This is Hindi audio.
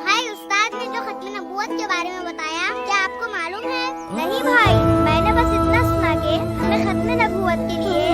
भाई, उस्ताद ने जो खत्म नबूवत के बारे में बताया, क्या आपको मालूम है? नहीं भाई, मैंने बस इतना सुना कि हमें खत्म नबूवत के लिए